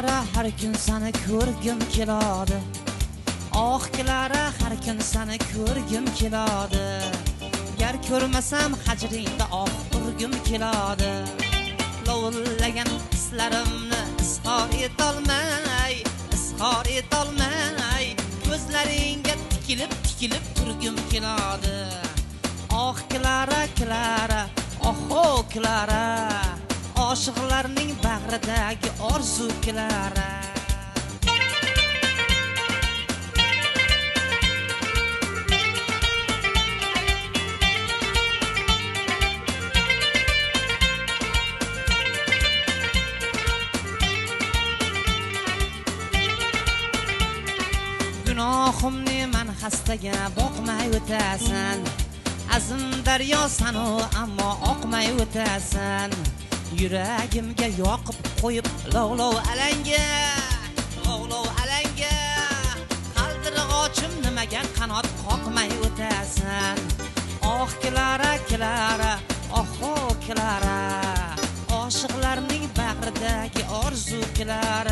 Clara har kun seni ko'rgim keladi. Oh Clara har kun seni ko'rgim keladi. Gar ko'rmasam hajringda urgim keladi. Lovullagan hislarimni izhor etolmay ko'zlaringga tikilib turgim keladi. Oh Clara, Clara, oh Clara, oshiqlarning bag'ridagi orzu Clara. Gunohimni men xastaga boqmay o'tasan. Azim daryosan ammo oqmay o'tasan. Yuragimga yoqib qo'yib lovlov alanga. Qaldirg'ochim nimaga qanot qoqmay o'tasan. Oh Clara, Clara, oh Clara, oshiqlarning bag'ridagi orzu Clara.